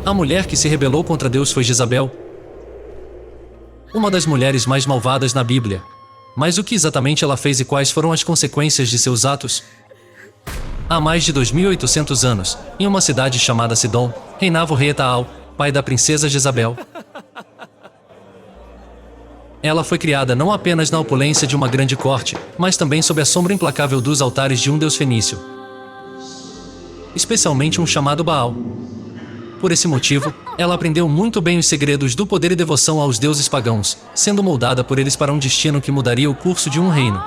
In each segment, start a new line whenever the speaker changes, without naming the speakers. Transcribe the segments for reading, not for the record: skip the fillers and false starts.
A mulher que se rebelou contra Deus foi Jezabel, uma das mulheres mais malvadas na Bíblia. Mas o que exatamente ela fez e quais foram as consequências de seus atos? Há mais de 2.800 anos, em uma cidade chamada Sidom, reinava o rei Etaal, pai da princesa Jezabel. Ela foi criada não apenas na opulência de uma grande corte, mas também sob a sombra implacável dos altares de um deus fenício, especialmente um chamado Baal. Por esse motivo, ela aprendeu muito bem os segredos do poder e devoção aos deuses pagãos, sendo moldada por eles para um destino que mudaria o curso de um reino.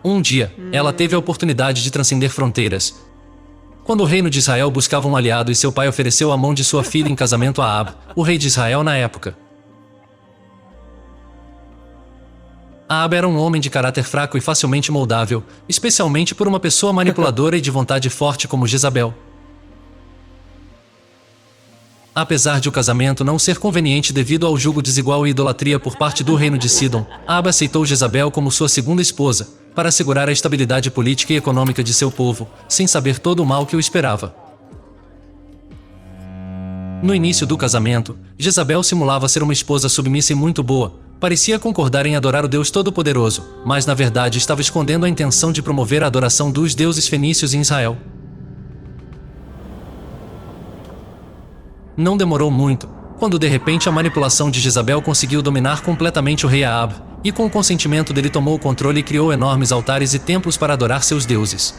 Um dia, ela teve a oportunidade de transcender fronteiras. Quando o reino de Israel buscava um aliado e seu pai ofereceu a mão de sua filha em casamento a Ahab, o rei de Israel na época. Ahab era um homem de caráter fraco e facilmente moldável, especialmente por uma pessoa manipuladora e de vontade forte como Jezabel. Apesar de o casamento não ser conveniente devido ao julgo desigual e idolatria por parte do reino de Sidom, Ahab aceitou Jezabel como sua segunda esposa, para assegurar a estabilidade política e econômica de seu povo, sem saber todo o mal que o esperava. No início do casamento, Jezabel simulava ser uma esposa submissa e muito boa, parecia concordar em adorar o Deus Todo-Poderoso, mas na verdade estava escondendo a intenção de promover a adoração dos deuses fenícios em Israel. Não demorou muito, quando de repente a manipulação de Jezabel conseguiu dominar completamente o rei Ahab, e com o consentimento dele tomou o controle e criou enormes altares e templos para adorar seus deuses.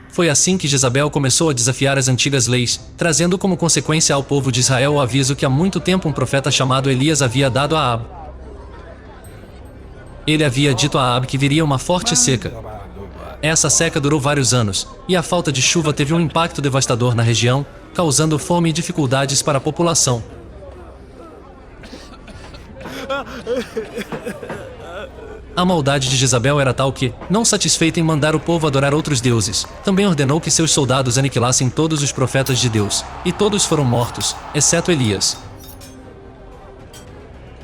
Foi assim que Jezabel começou a desafiar as antigas leis, trazendo como consequência ao povo de Israel o aviso que há muito tempo um profeta chamado Elias havia dado a Ahab. Ele havia dito a Ahab que viria uma forte seca. Essa seca durou vários anos, e a falta de chuva teve um impacto devastador na região, causando fome e dificuldades para a população. A maldade de Jezabel era tal que, não satisfeita em mandar o povo adorar outros deuses, também ordenou que seus soldados aniquilassem todos os profetas de Deus, e todos foram mortos, exceto Elias.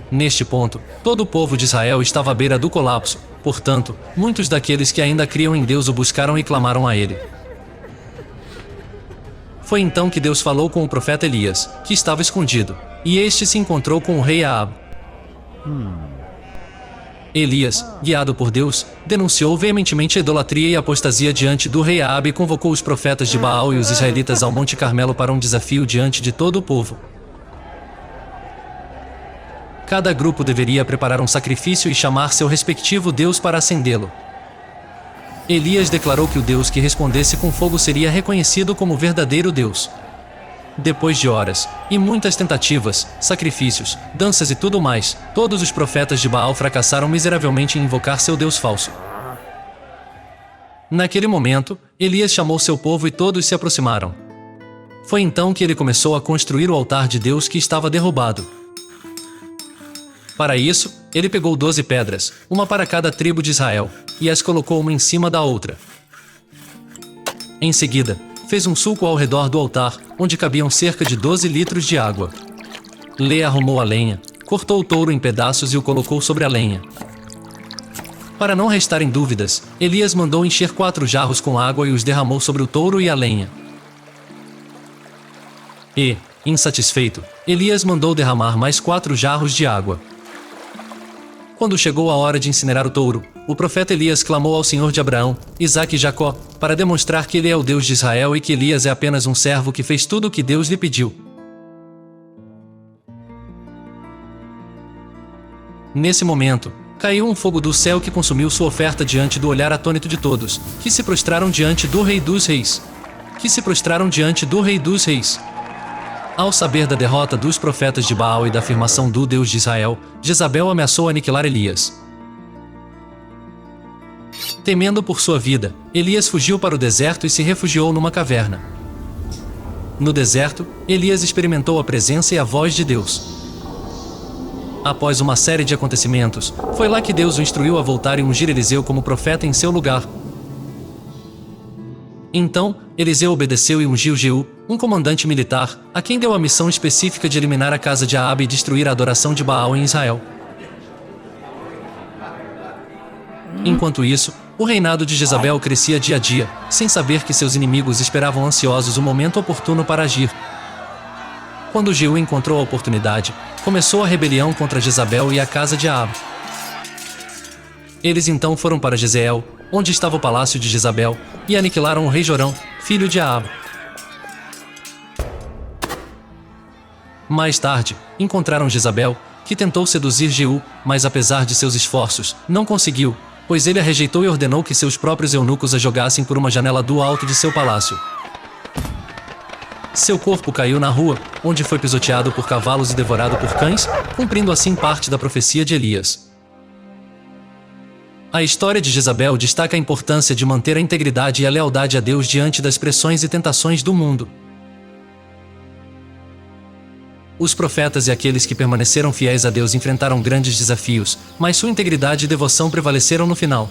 Neste ponto, todo o povo de Israel estava à beira do colapso, portanto, muitos daqueles que ainda criam em Deus o buscaram e clamaram a ele. Foi então que Deus falou com o profeta Elias, que estava escondido, e este se encontrou com o rei Ahab. Elias, guiado por Deus, denunciou veementemente a idolatria e a apostasia diante do rei Ahab e convocou os profetas de Baal e os israelitas ao Monte Carmelo para um desafio diante de todo o povo. Cada grupo deveria preparar um sacrifício e chamar seu respectivo Deus para acendê-lo. Elias declarou que o Deus que respondesse com fogo seria reconhecido como o verdadeiro Deus. Depois de horas, e muitas tentativas, sacrifícios, danças e tudo mais, todos os profetas de Baal fracassaram miseravelmente em invocar seu Deus falso. Naquele momento, Elias chamou seu povo e todos se aproximaram. Foi então que ele começou a construir o altar de Deus que estava derrubado. Para isso, ele pegou 12 pedras, uma para cada tribo de Israel, e as colocou uma em cima da outra. Em seguida, fez um sulco ao redor do altar, onde cabiam cerca de 12 litros de água. Lê arrumou a lenha, cortou o touro em pedaços e o colocou sobre a lenha. Para não restarem dúvidas, Elias mandou encher 4 jarros com água e os derramou sobre o touro e a lenha. E, insatisfeito, Elias mandou derramar mais 4 jarros de água. Quando chegou a hora de incinerar o touro, o profeta Elias clamou ao Senhor de Abraão, Isaque e Jacó, para demonstrar que ele é o Deus de Israel e que Elias é apenas um servo que fez tudo o que Deus lhe pediu. Nesse momento, caiu um fogo do céu que consumiu sua oferta diante do olhar atônito de todos, que se prostraram diante do Rei dos Reis. Ao saber da derrota dos profetas de Baal e da afirmação do Deus de Israel, Jezabel ameaçou aniquilar Elias. Temendo por sua vida, Elias fugiu para o deserto e se refugiou numa caverna. No deserto, Elias experimentou a presença e a voz de Deus. Após uma série de acontecimentos, foi lá que Deus o instruiu a voltar e ungir Eliseu como profeta em seu lugar. Então, Eliseu obedeceu e ungiu Jeú, um comandante militar, a quem deu a missão específica de eliminar a casa de Aabe e destruir a adoração de Baal em Israel. Enquanto isso, o reinado de Jezabel crescia dia a dia, sem saber que seus inimigos esperavam ansiosos o momento oportuno para agir. Quando Jeú encontrou a oportunidade, começou a rebelião contra Jezabel e a casa de Ahabe. Eles então foram para Jezreel, onde estava o palácio de Jezabel, e aniquilaram o rei Jorão, filho de Ahabe. Mais tarde, encontraram Jezabel, que tentou seduzir Jeú, mas apesar de seus esforços, não conseguiu, pois ele a rejeitou e ordenou que seus próprios eunucos a jogassem por uma janela do alto de seu palácio. Seu corpo caiu na rua, onde foi pisoteado por cavalos e devorado por cães, cumprindo assim parte da profecia de Elias. A história de Jezabel destaca a importância de manter a integridade e a lealdade a Deus diante das pressões e tentações do mundo. Os profetas e aqueles que permaneceram fiéis a Deus enfrentaram grandes desafios, mas sua integridade e devoção prevaleceram no final.